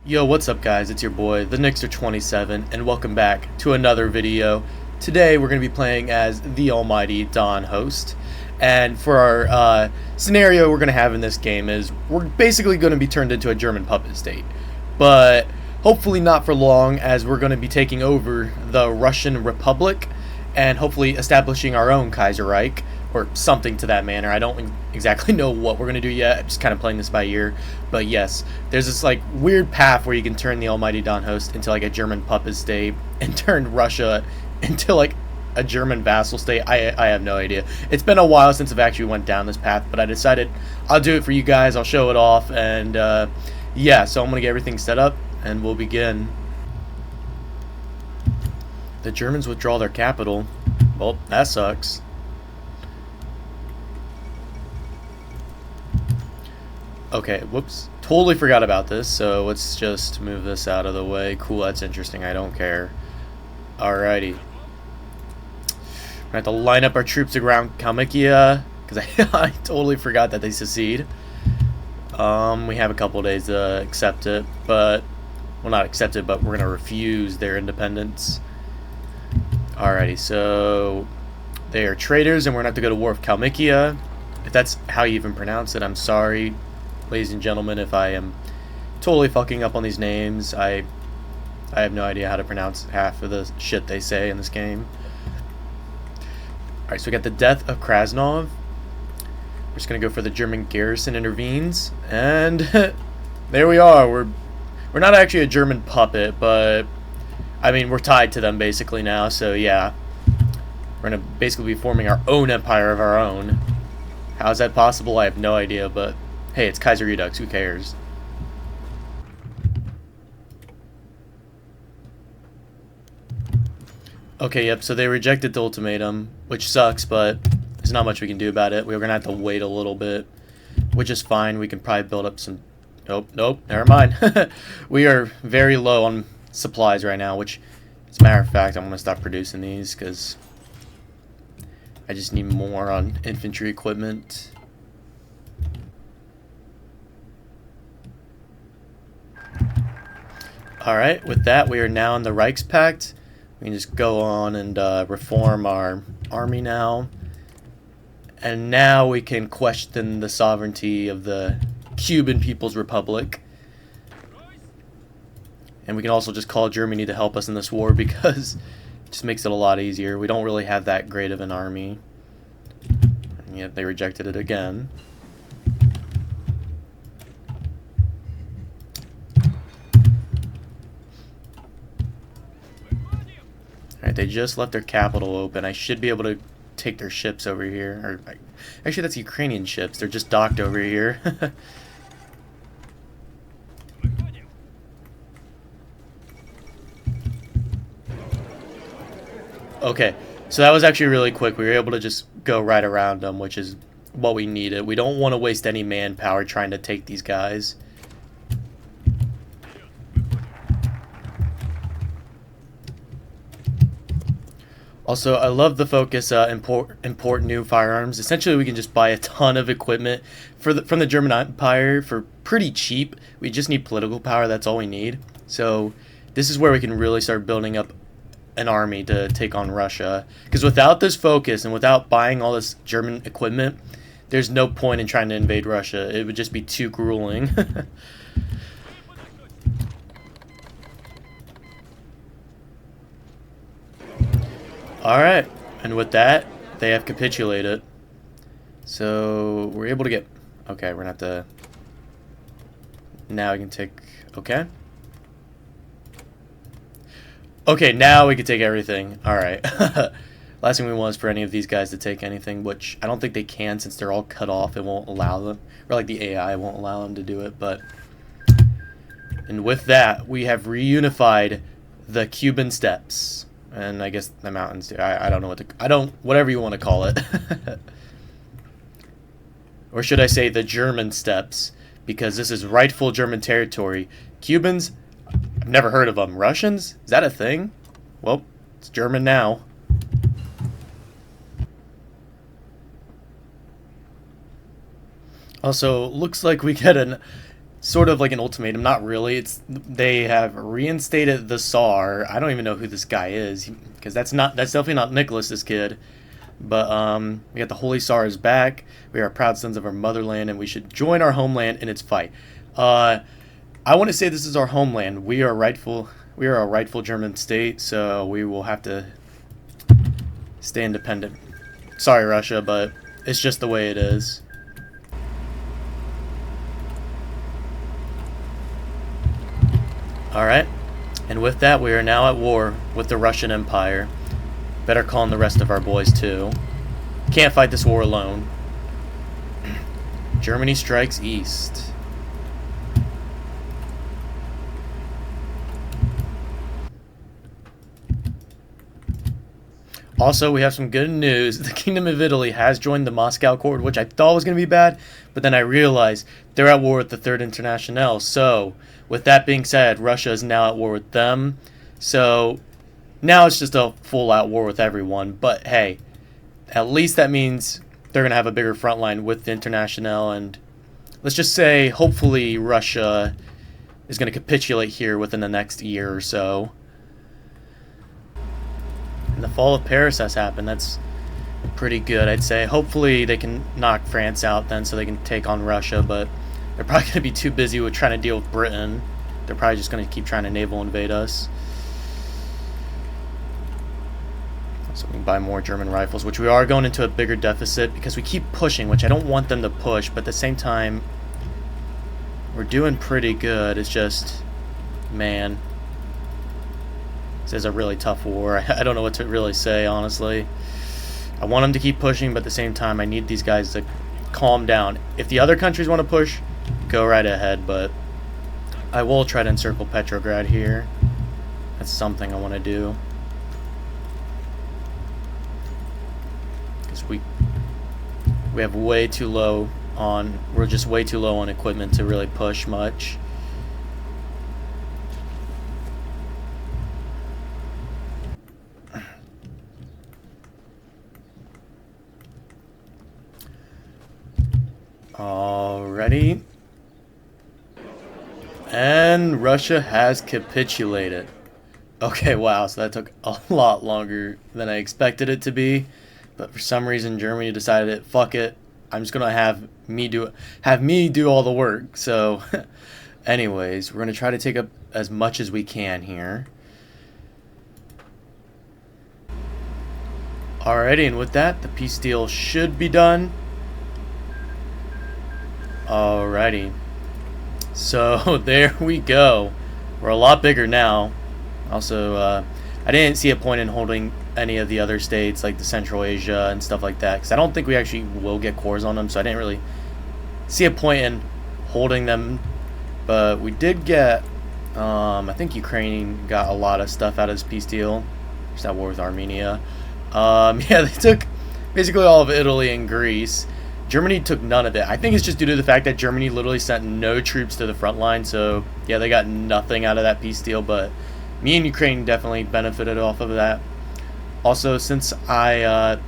Yo, what's up guys? It's your boy, the Nixer27, and welcome back to another video. Today we're going to be playing as the almighty Don Host, and for our scenario we're going to have in this game is we're basically going to be turned into a German puppet state, but hopefully not for long, as we're going to be taking over the Russian Republic and hopefully establishing our own Kaiserreich, or something to that manner. I don't exactly know what we're going to do yet. I'm just kind of playing this by ear. But yes, there's this like weird path where you can turn the almighty Don Host into like a German puppet state and turn Russia into like a German vassal state. I have no idea. It's been a while since I've actually went down this path, but I decided I'll do it for you guys. I'll show it off, and yeah, so I'm going to get everything set up and we'll begin. The Germans withdraw their capital. Well, that sucks. Okay, whoops. Totally forgot about this, so let's just move this out of the way. Cool, that's interesting. I don't care. Alrighty. We're gonna have to line up our troops around Kalmykia, because I totally forgot that they secede. We have a couple days to accept it, but... well, not accept it, but we're gonna refuse their independence. Alrighty, so... they are traitors, and we're gonna have to go to war with Kalmykia. If that's how you even pronounce it, I'm sorry, ladies and gentlemen, if I am totally fucking up on these names. I have no idea how to pronounce half of the shit they say in this game. Alright, so we got the death of Krasnov. We're just gonna go for the German garrison intervenes, and there we are. We're not actually a German puppet, but I mean we're tied to them basically now, so yeah. We're gonna basically be forming our own empire of our own. How is that possible? I have no idea, but hey, it's Kaiserredux, who cares? Okay, yep, so they rejected the ultimatum, which sucks, but there's not much we can do about it. We're gonna have to wait a little bit, which is fine. We can probably build up some... Nope, never mind. We are very low on supplies right now, which, as a matter of fact, I'm gonna stop producing these, because I just need more on infantry equipment. Alright, with that, we are now in the Reichspakt. We can just go on and reform our army now. And now we can question the sovereignty of the Cuban People's Republic. And we can also just call Germany to help us in this war, because it just makes it a lot easier. We don't really have that great of an army. And yet they rejected it again. Alright, they just left their capital open. I should be able to take their ships over here. Or actually, that's Ukrainian ships. They're just docked over here. Okay, so that was actually really quick. We were able to just go right around them, which is what we needed. We don't want to waste any manpower trying to take these guys. Also, I love the focus, import new firearms. Essentially, we can just buy a ton of equipment from the German Empire for pretty cheap. We just need political power, that's all we need. So, this is where we can really start building up an army to take on Russia. Because without this focus, and without buying all this German equipment, there's no point in trying to invade Russia. It would just be too grueling. Alright, and with that, they have capitulated. So, we're able to get... okay, we're gonna have to... now we can take... okay. Okay, now we can take everything. Alright. Last thing we want is for any of these guys to take anything, which I don't think they can since they're all cut off. It won't allow them. Or like the AI won't allow them to do it, but... and with that, we have reunified the Cuban steppes. And I guess the mountains too. I don't know what to... whatever you want to call it. Or should I say the German steppes, because this is rightful German territory. Cubans, I've never heard of them. Russians? Is that a thing? Well, it's German now. Also, looks like we get an sort of like an ultimatum. Not really. It's they have reinstated the Tsar. I don't even know who this guy is because that's definitely not Nicholas's kid. But we got the Holy Tsar is back. We are proud sons of our motherland, and we should join our homeland in its fight. I want to say this is our homeland. We are a rightful German state, so we will have to stay independent. Sorry, Russia, but it's just the way it is. Alright, and with that, we are now at war with the Russian Empire. Better call in the rest of our boys, too. Can't fight this war alone. Germany strikes east. Also, we have some good news. The Kingdom of Italy has joined the Moscow Accord, which I thought was going to be bad, but then I realized they're at war with the Third International. So, with that being said, Russia is now at war with them. So, now it's just a full-out war with everyone. But, hey, at least that means they're going to have a bigger front line with the International. And let's just say, hopefully, Russia is going to capitulate here within the next year or so. And the fall of Paris has happened. That's pretty good, I'd say. Hopefully they can knock France out then so they can take on Russia, but they're probably going to be too busy with trying to deal with Britain. They're probably just going to keep trying to naval invade us. So we can buy more German rifles, which we are going into a bigger deficit because we keep pushing, which I don't want them to push, but at the same time, we're doing pretty good. It's just, man, this is a really tough war. I don't know what to really say, honestly. I want them to keep pushing, but at the same time, I need these guys to calm down. If the other countries want to push, go right ahead, but I will try to encircle Petrograd here. That's something I want to do. Because we have way too low on... We're just way too low on equipment to really push much. Alrighty. And Russia has capitulated. Okay, wow, so that took a lot longer than I expected it to be. But for some reason Germany decided, fuck it, I'm just gonna have me do all the work. So anyways, we're gonna try to take up as much as we can here. Alrighty, and with that, the peace deal should be done. Alrighty, so there we go. We're a lot bigger now. Also, I didn't see a point in holding any of the other states like the Central Asia and stuff like that because I don't think we actually will get cores on them, so I didn't really see a point in holding them. But we did get, I think Ukraine got a lot of stuff out of this peace deal. Just at war with Armenia. Yeah, they took basically all of Italy and Greece. Germany took none of it. I think it's just due to the fact that Germany literally sent no troops to the front line. So, yeah, they got nothing out of that peace deal. But me and Ukraine definitely benefited off of that. Also, since I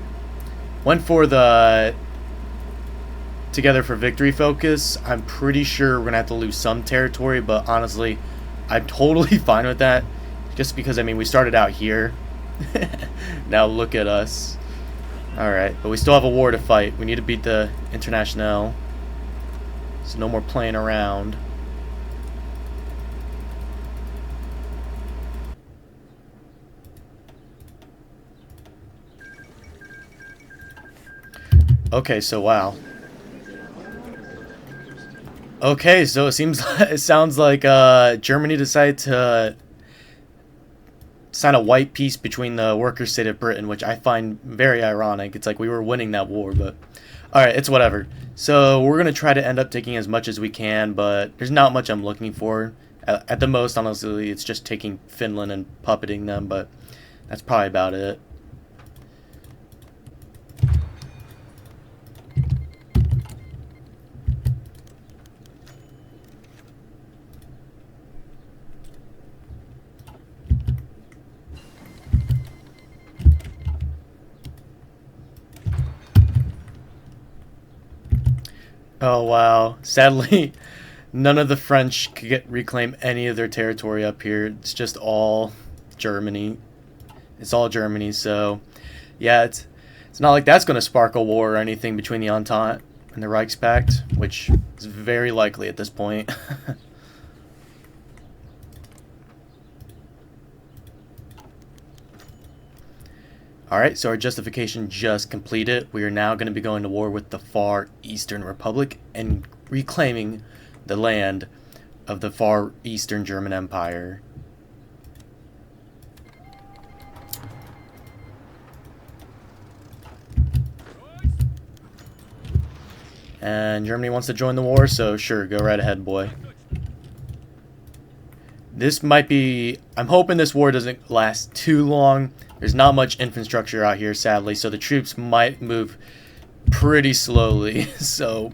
went for the Together for Victory focus, I'm pretty sure we're going to have to lose some territory. But honestly, I'm totally fine with that. Just because, I mean, we started out here. Now look at us. Alright, but we still have a war to fight. We need to beat the International. So no more playing around. Okay, so wow. Okay, so it sounds like Germany decided to sign a white peace between the worker state of Britain, which I find very ironic. It's like we were winning that war, but alright, it's whatever. So we're going to try to end up taking as much as we can, but there's not much I'm looking for. At the most, honestly, it's just taking Finland and puppeting them, but that's probably about it. Oh wow, sadly None of the French could reclaim any of their territory up here. It's just all Germany. It's all Germany, so yeah, it's not like that's going to spark a war or anything between the Entente and the Reichspakt, which is very likely at this point. Alright, so our justification just completed. We are now going to be going to war with the Far Eastern Republic and reclaiming the land of the Far Eastern German Empire. And Germany wants to join the war, so sure, go right ahead, boy. This might be... I'm hoping this war doesn't last too long. There's not much infrastructure out here, sadly, so the troops might move pretty slowly. So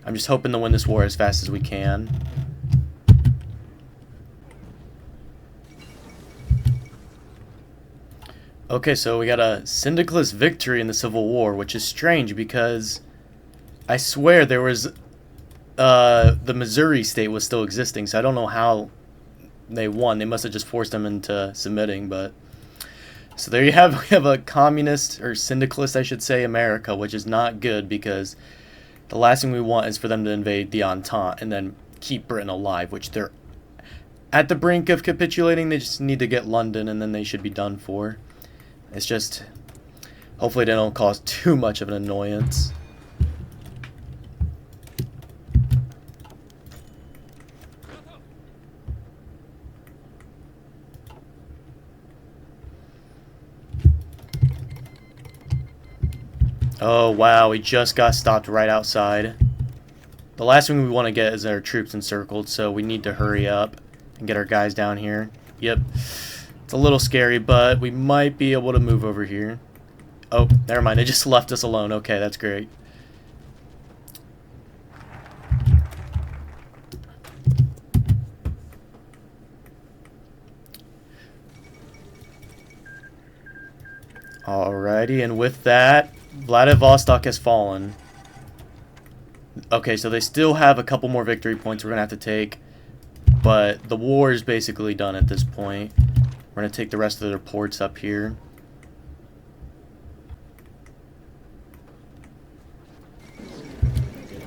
I'm just hoping to win this war as fast as we can. Okay, so we got a syndicalist victory in the Civil War, which is strange because I swear there was... the Missouri state was still existing, so I don't know how they won. They must have just forced them into submitting, but... So there you have, we have a communist, or syndicalist I should say, America, which is not good because the last thing we want is for them to invade the Entente and then keep Britain alive, which they're at the brink of capitulating. They just need to get London and then they should be done for. It's just, hopefully they don't cause too much of an annoyance. Oh wow, we just got stopped right outside. The last thing we want to get is our troops encircled, so we need to hurry up and get our guys down here. Yep. It's a little scary, but we might be able to move over here. Oh, never mind, they just left us alone. Okay, that's great. Alrighty, and with that, Vladivostok has fallen. Okay, so they still have a couple more victory points we're going to have to take. But the war is basically done at this point. We're going to take the rest of their ports up here.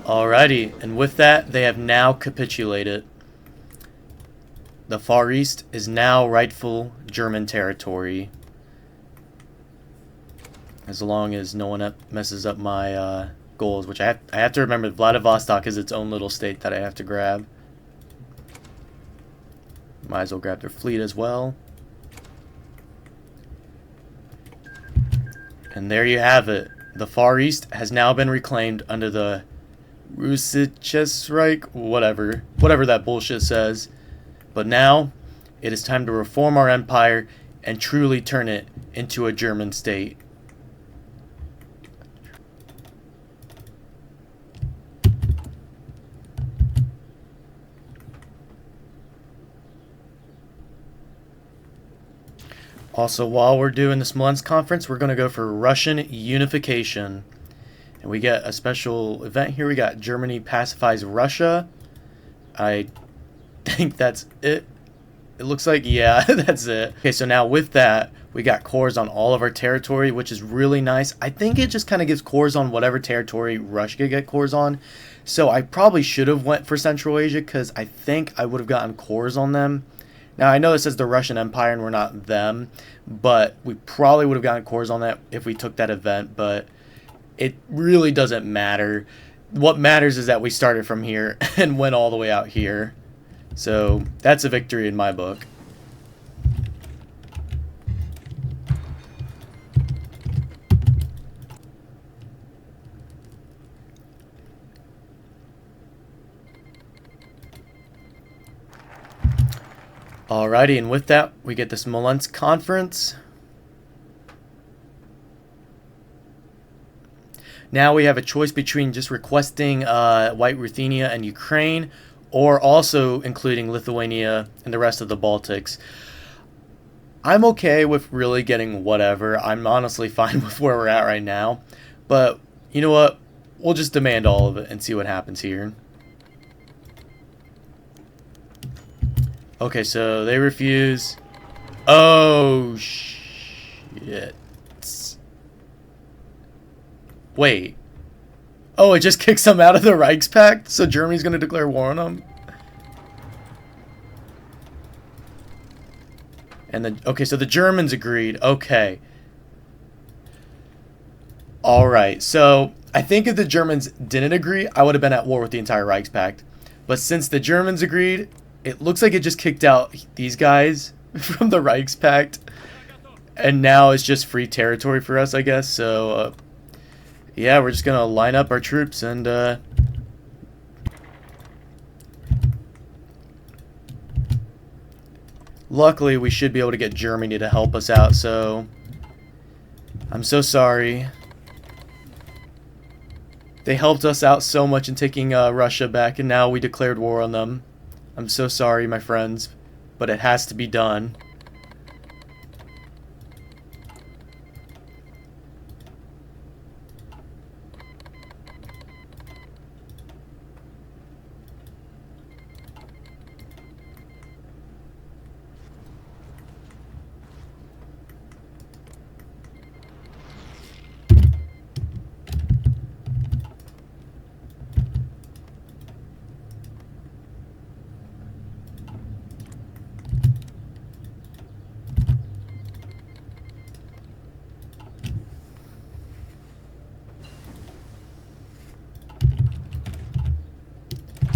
Alrighty, and with that, they have now capitulated. The Far East is now rightful German territory. As long as no one messes up my goals, which I have to remember, Vladivostok is its own little state that I have to grab. Might as well grab their fleet as well. And there you have it. The Far East has now been reclaimed under the Russisches Reich, whatever that bullshit says. But now, it is time to reform our empire and truly turn it into a German state. Also, while we're doing the Smolensk conference, we're going to go for Russian unification. And we get a special event here. We got Germany pacifies Russia. I think that's it. It looks like, yeah, that's it. Okay, so now with that, we got cores on all of our territory, which is really nice. I think it just kind of gives cores on whatever territory Russia could get cores on. So I probably should have went for Central Asia because I think I would have gotten cores on them. Now, I know it says the Russian Empire and we're not them, but we probably would have gotten cores on that if we took that event, but it really doesn't matter. What matters is that we started from here and went all the way out here. So that's a victory in my book. Alrighty, and with that, we get the Smolensk conference. Now we have a choice between just requesting White Ruthenia and Ukraine, or also including Lithuania and the rest of the Baltics. I'm okay with really getting whatever. I'm honestly fine with where we're at right now. But, you know what? We'll just demand all of it and see what happens here. Okay, so they refuse. Oh, shit. Wait. Oh, it just kicks them out of the Reichspakt? So Germany's going to declare war on them? And then, okay, so the Germans agreed. Okay. Alright, so I think if the Germans didn't agree, I would have been at war with the entire Reichspakt. But since the Germans agreed, it looks like it just kicked out these guys from the Reichspakt. And now it's just free territory for us, I guess. So, yeah, we're just going to line up our troops and, luckily, we should be able to get Germany to help us out, so I'm so sorry. They helped us out so much in taking Russia back, and now we declared war on them. I'm so sorry, my friends, but it has to be done.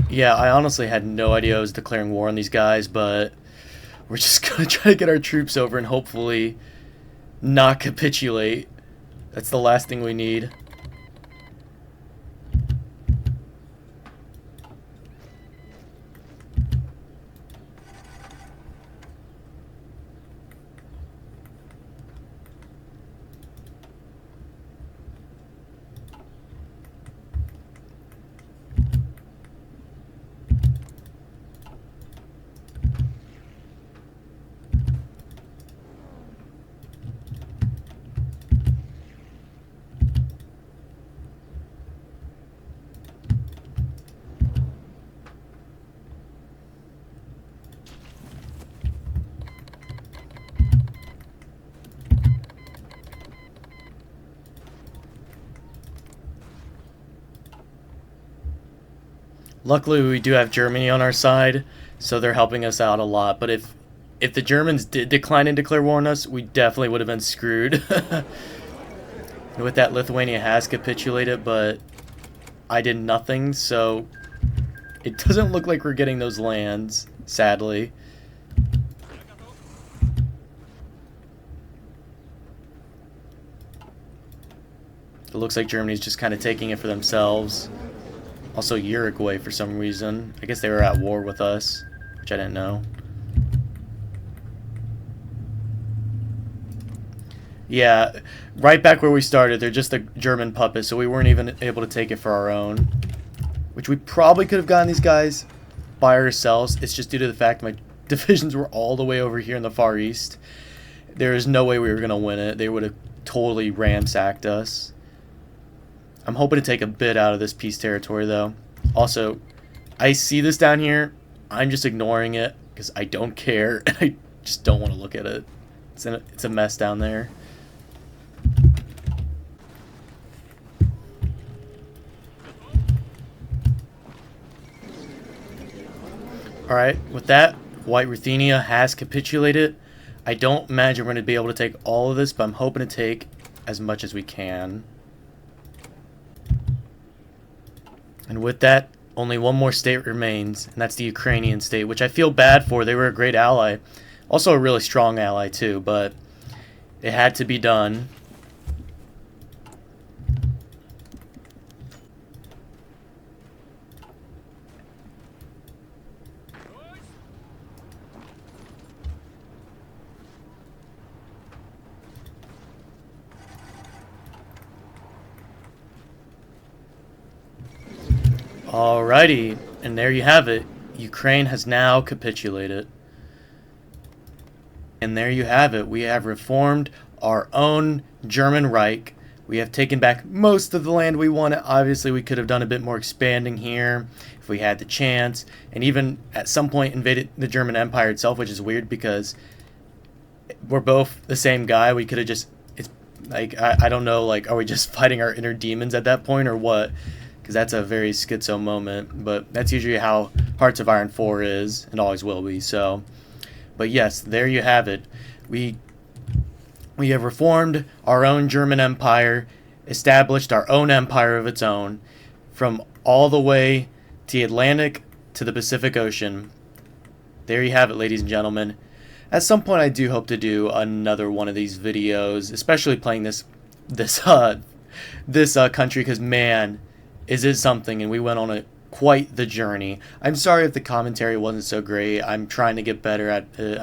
Yeah, I honestly had no idea I was declaring war on these guys, but we're just gonna try to get our troops over and hopefully not capitulate. That's the last thing we need. Luckily, we do have Germany on our side, so they're helping us out a lot. But if the Germans did decline and declare war on us, we definitely would have been screwed. With that, Lithuania has capitulated, but I did nothing, so it doesn't look like we're getting those lands, sadly. It looks like Germany's just kind of taking it for themselves. Also, Uruguay, for some reason. I guess they were at war with us, which I didn't know. Yeah, right back where we started, they're just a German puppet, so we weren't even able to take it for our own. Which we probably could have gotten these guys by ourselves. It's just due to the fact my divisions were all the way over here in the Far East. There is no way we were going to win it. They would have totally ransacked us. I'm hoping to take a bit out of this peace territory, though. Also, I see this down here. I'm just ignoring it because I don't care, and I just don't want to look at it. It's a mess down there. Alright, with that, White Ruthenia has capitulated. I don't imagine we're going to be able to take all of this, but I'm hoping to take as much as we can. And with that, only one more state remains, and that's the Ukrainian state, which I feel bad for. They were a great ally. Also a really strong ally, too, but it had to be done. Alrighty, and there you have it. Ukraine has now capitulated. And there you have it. We have reformed our own German Reich. We have taken back most of the land we wanted. Obviously, we could have done a bit more expanding here if we had the chance, and even at some point invaded the German Empire itself, which is weird because we're both the same guy. We could have just, it's like, I don't know, like, are we just fighting our inner demons at that point or what? Because that's a very schizo moment, but that's usually how Hearts of Iron 4 is and always will be. So, but yes, there you have it. We have reformed our own German Empire, established our own empire of its own, from all the way to the Atlantic to the Pacific Ocean. There you have it, ladies and gentlemen. At some point, I do hope to do another one of these videos, especially playing this country, because man, is it something, and we went on quite the journey. I'm sorry if the commentary wasn't so great. I'm trying to get better at it.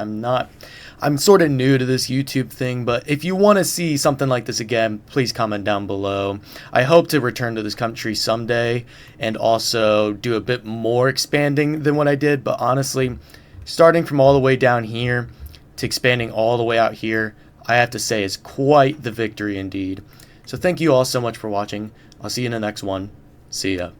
I'm sort of new to this YouTube thing, but if you want to see something like this again, please comment down below. I hope to return to this country someday and also do a bit more expanding than what I did, but honestly, starting from all the way down here to expanding all the way out here, I have to say is quite the victory indeed. So thank you all so much for watching. I'll see you in the next one. See ya.